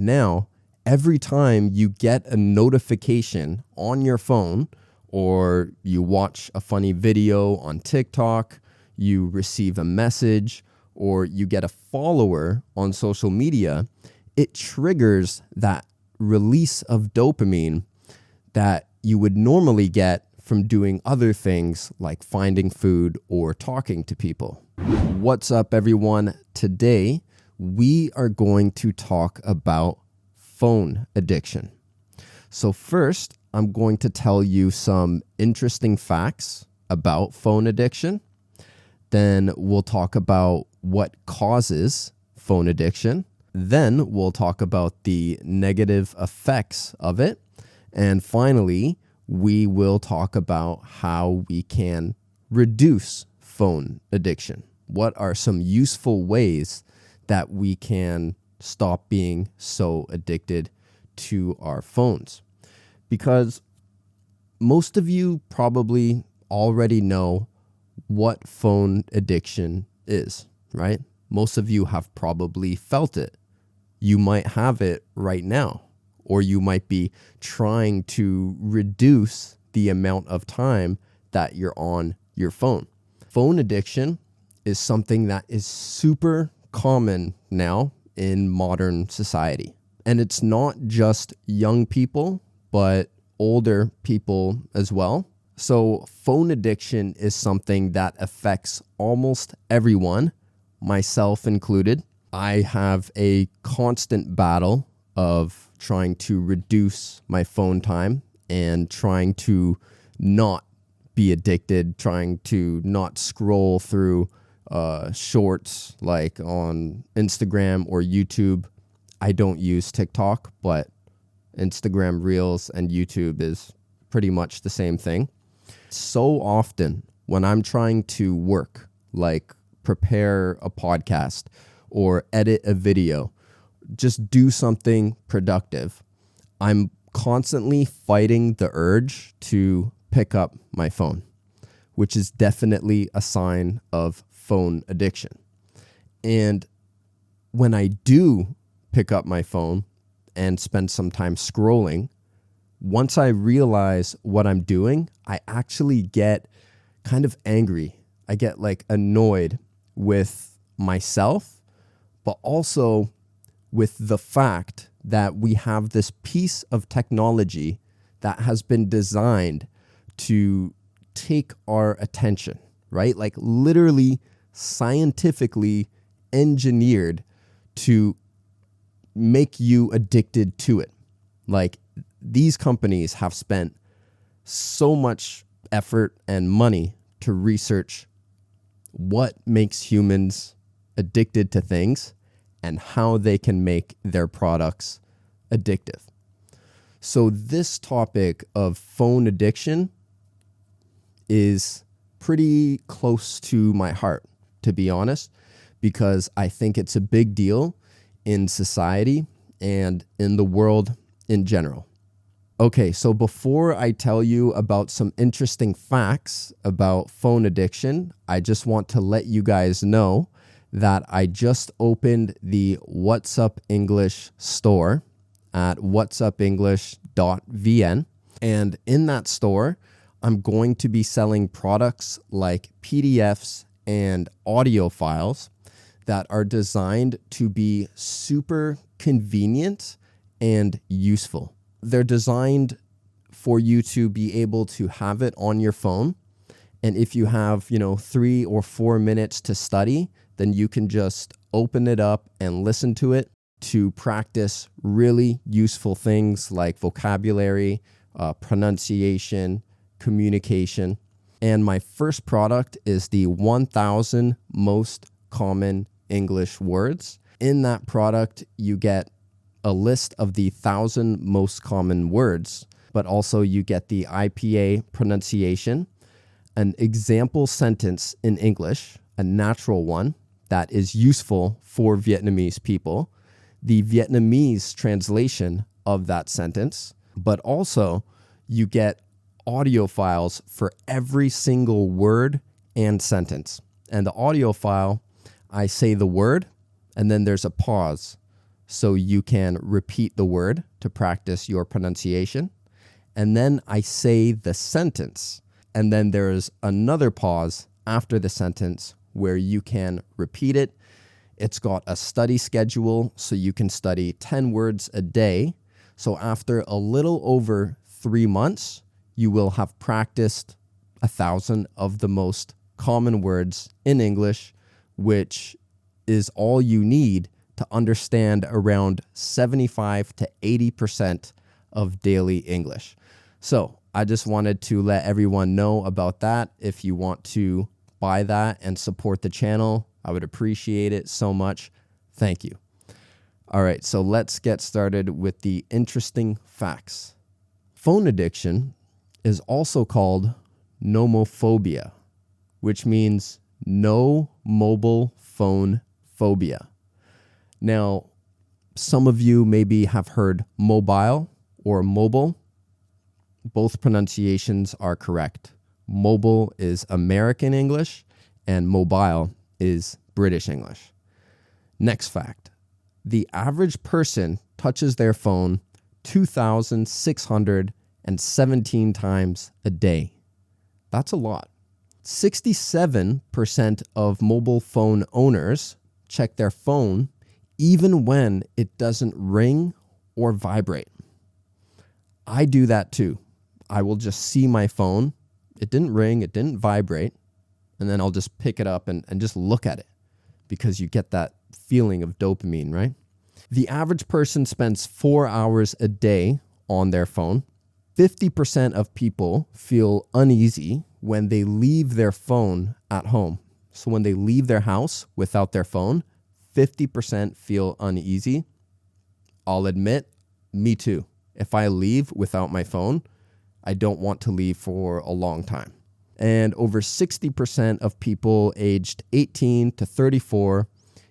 now every time you get a notification on your phone, or you watch a funny video on TikTok, you receive a message, or you get a follower on social media, it triggers that release of dopamine that you would normally get from doing other things like finding food or talking to people. What's up, everyone? Today, we are going to talk about phone addiction. So first, I'm going to tell you some interesting facts about phone addiction. Then we'll talk about what causes phone addiction. Then we'll talk about the negative effects of it. And finally, we will talk about how we can reduce phone addiction. What are some useful ways that we can stop being so addicted to our phones? Because most of you probably already know what phone addiction is, right? Most of you have probably felt it. You might have it right now, or you might be trying to reduce the amount of time that you're on your phone. Phone addiction is something that is super common now in modern society. And it's not just young people, but older people as well. So phone addiction is something that affects almost everyone, myself included. I have a constant battle of trying to reduce my phone time and trying to not be addicted, trying to not scroll through shorts like on Instagram or YouTube. I don't use TikTok, but Instagram Reels and YouTube is pretty much the same thing. So often when I'm trying to work, like prepare a podcast or edit a video, just do something productive, I'm constantly fighting the urge to pick up my phone, which is definitely a sign of phone addiction. And when I do pick up my phone and spend some time scrolling, once I realize what I'm doing, I actually get kind of angry. I get like annoyed with myself, but also with the fact that we have this piece of technology that has been designed to take our attention, right? Like literally scientifically engineered to make you addicted to it. Like these companies have spent so much effort and money to research what makes humans addicted to things and how they can make their products addictive. So this topic of phone addiction is pretty close to my heart, to be honest, because I think it's a big deal in society and in the world in general. Okay, so before I tell you about some interesting facts about phone addiction, I just want to let you guys know that I just opened the What's Up English store at whatsupenglish.vn. And in that store, I'm going to be selling products like PDFs and audio files that are designed to be super convenient and useful. They're designed for you to be able to have it on your phone. And if you have, 3 or 4 minutes to study, then you can just open it up and listen to it to practice really useful things like vocabulary, pronunciation, communication. And my first product is the 1,000 most common English words. In that product, you get a list of the 1,000 most common words, but also you get the IPA pronunciation, an example sentence in English, a natural one that is useful for Vietnamese people, the Vietnamese translation of that sentence, but also you get audio files for every single word and sentence. And the audio file, I say the word, and then there's a pause. so you can repeat the word to practice your pronunciation. And then I say the sentence. And then there's another pause after the sentence where you can repeat it. It's got a study schedule, so you can study 10 words a day. So after a little over 3 months, you will have practiced 1,000 of the most common words in English, which is all you need to understand around 75 to 80% of daily English. So I just wanted to let everyone know about that. If you want to buy that and support the channel, I would appreciate it so much. Thank you. All right, so let's get started with the interesting facts. Phone addiction is also called nomophobia, which means no mobile phone phobia. Now, some of you maybe have heard mobile or mobile. Both pronunciations are correct. Mobile is American English and mobile is British English. Next fact. The average person touches their phone 2,617 times a day. That's a lot. 67% of mobile phone owners check their phone even when it doesn't ring or vibrate. I do that too. I will just see my phone. It didn't ring, it didn't vibrate, and then I'll just pick it up and just look at it because you get that feeling of dopamine, right? The average person spends 4 hours a day on their phone. 50% of people feel uneasy when they leave their phone at home. So when they leave their house without their phone, 50% feel uneasy. I'll admit, me too. If I leave without my phone, I don't want to leave for a long time. And over 60% of people aged 18 to 34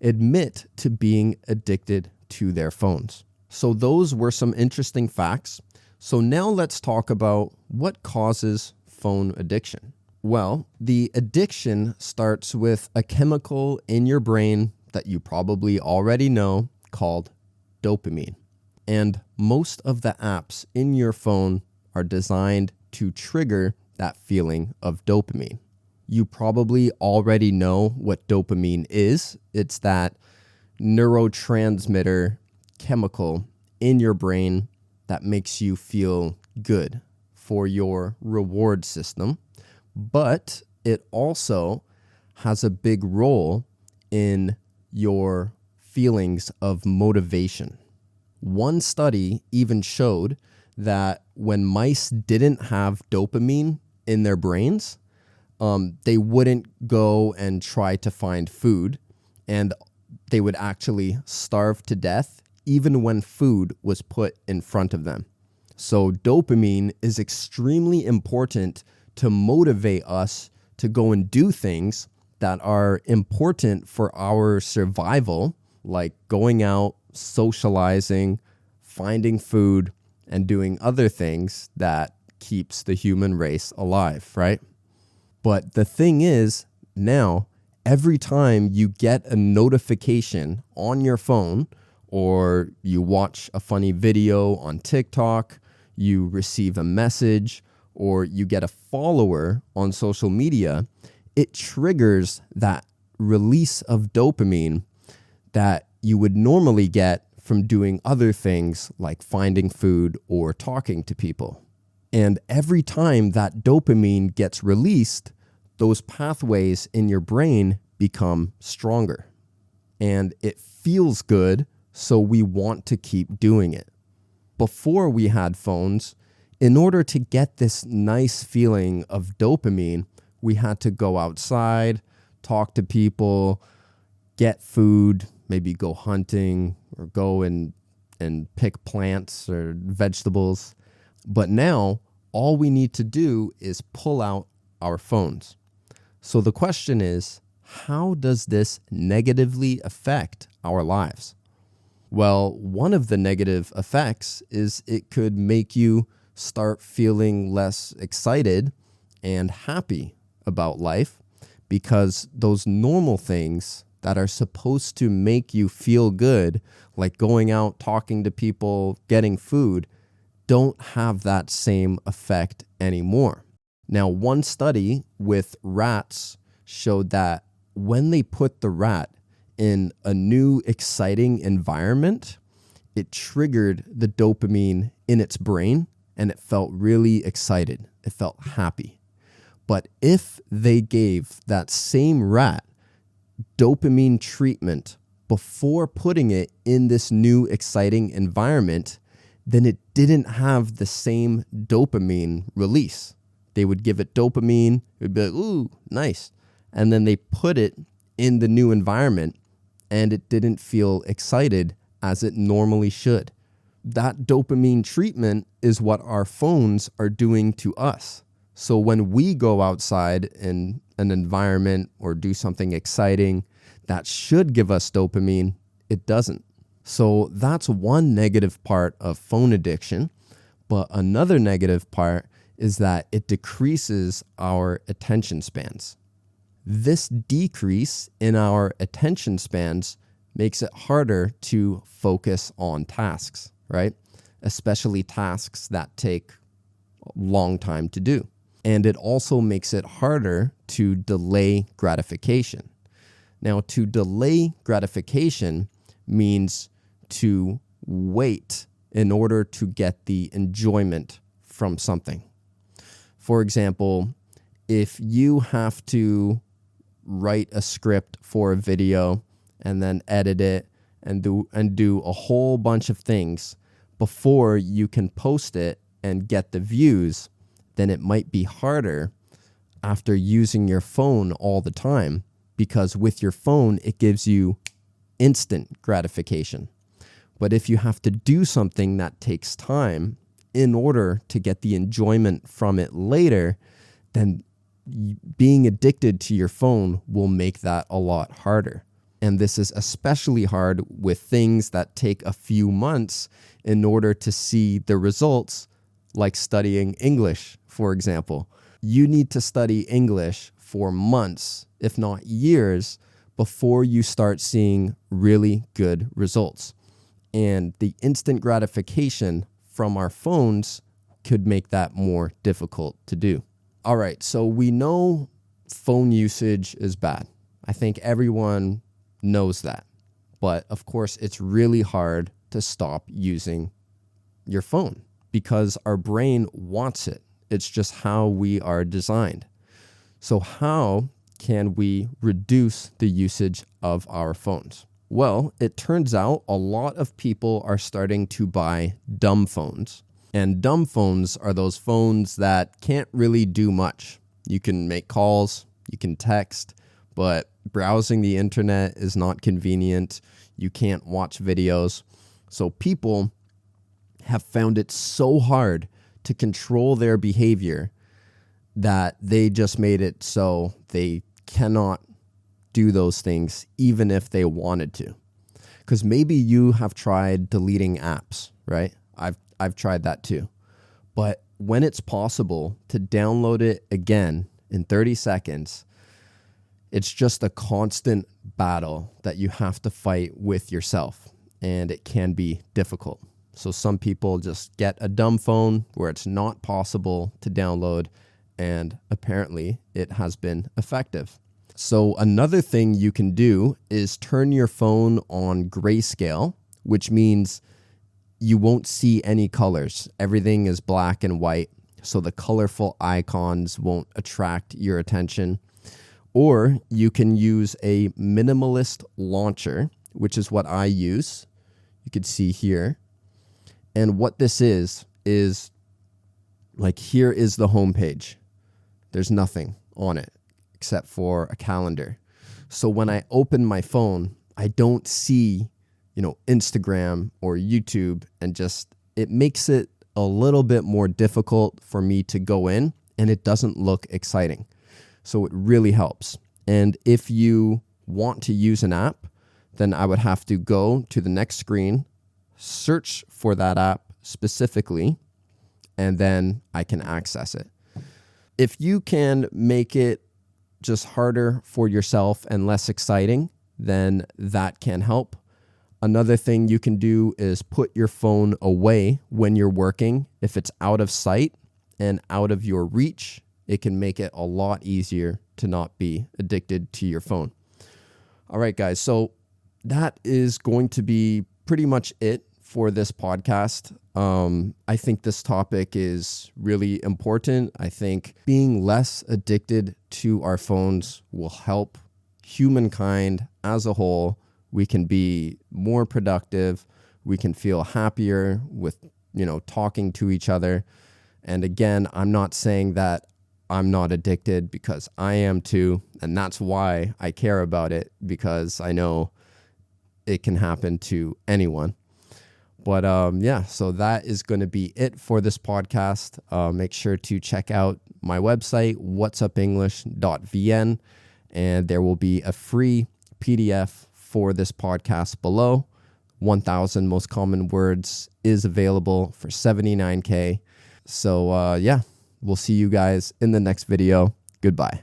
admit to being addicted to their phones. So those were some interesting facts. So now let's talk about what causes phone addiction. Well, the addiction starts with a chemical in your brain that you probably already know called dopamine. And most of the apps in your phone are designed to trigger that feeling of dopamine. You probably already know what dopamine is. It's that neurotransmitter chemical in your brain that makes you feel good for your reward system. But it also has a big role in your feelings of motivation. One study even showed that when mice didn't have dopamine in their brains, they wouldn't go and try to find food, and they would actually starve to death even when food was put in front of them. So dopamine is extremely important to motivate us to go and do things that are important for our survival, like going out, socializing, finding food, and doing other things that keeps the human race alive, right? But the thing is, now, every time you get a notification on your phone, or you watch a funny video on TikTok, you receive a message, or you get a follower on social media, it triggers that release of dopamine that you would normally get from doing other things like finding food or talking to people. And every time that dopamine gets released, those pathways in your brain become stronger. And it feels good, so we want to keep doing it. Before we had phones, in order to get this nice feeling of dopamine, we had to go outside, talk to people, get food, maybe go hunting or go and pick plants or vegetables. But now all we need to do is pull out our phones. So the question is, how does this negatively affect our lives? Well, one of the negative effects is it could make you start feeling less excited and happy about life, because those normal things that are supposed to make you feel good, like going out, talking to people, getting food, don't have that same effect anymore. Now, one study with rats showed that when they put the rat in a new exciting environment, it triggered the dopamine in its brain and it felt really excited. It felt happy. But if they gave that same rat dopamine treatment before putting it in this new exciting environment, then it didn't have the same dopamine release. They would give it dopamine, it would be like, ooh, nice. And then they put it in the new environment and it didn't feel excited as it normally should. That dopamine treatment is what our phones are doing to us. So when we go outside in an environment or do something exciting that should give us dopamine, it doesn't. So that's one negative part of phone addiction. But another negative part is that it decreases our attention spans. This decrease in our attention spans makes it harder to focus on tasks, right? Especially tasks that take a long time to do. And it also makes it harder to delay gratification. Now, to delay gratification means to wait in order to get the enjoyment from something. For example, if you have to write a script for a video and then edit it and do a whole bunch of things before you can post it and get the views, then it might be harder after using your phone all the time, because with your phone, it gives you instant gratification. But if you have to do something that takes time in order to get the enjoyment from it later, then being addicted to your phone will make that a lot harder. And this is especially hard with things that take a few months in order to see the results, like studying English, for example. You need to study English for months, if not years, before you start seeing really good results. And the instant gratification from our phones could make that more difficult to do. All right, so we know phone usage is bad. I think everyone knows that. But of course, it's really hard to stop using your phone because our brain wants it. It's just how we are designed. So how can we reduce the usage of our phones? Well, it turns out a lot of people are starting to buy dumb phones. And dumb phones are those phones that can't really do much. You can make calls, you can text, but browsing the internet is not convenient. You can't watch videos. So people have found it so hard to control their behavior that they just made it so they cannot do those things even if they wanted to. Because maybe you have tried deleting apps, right? I've tried that too. But when it's possible to download it again in 30 seconds, it's just a constant battle that you have to fight with yourself, and it can be difficult. So some people just get a dumb phone where it's not possible to download, and apparently it has been effective. So another thing you can do is turn your phone on grayscale, which means you won't see any colors. Everything is black and white, so the colorful icons won't attract your attention. Or you can use a minimalist launcher, which is what I use. You can see here. And what this is like, here is the home page. There's nothing on it except for a calendar. So when I open my phone, I don't see, Instagram or YouTube, and just, it makes it a little bit more difficult for me to go in, and it doesn't look exciting. So it really helps. And if you want to use an app, then I would have to go to the next screen, search for that app specifically, and then I can access it. If you can make it just harder for yourself and less exciting, then that can help. Another thing you can do is put your phone away when you're working. If it's out of sight and out of your reach, it can make it a lot easier to not be addicted to your phone. All right, guys. So that is going to be pretty much it for this podcast. I think this topic is really important. I think being less addicted to our phones will help humankind as a whole. We can be more productive. We can feel happier with, talking to each other. And again, I'm not saying that I'm not addicted, because I am too. And that's why I care about it, because I know it can happen to anyone. But so that is going to be it for this podcast. Make sure to check out my website, whatsupenglish.vn, and there will be a free PDF for this podcast below. 1,000 most common words is available for $79K. So we'll see you guys in the next video. Goodbye.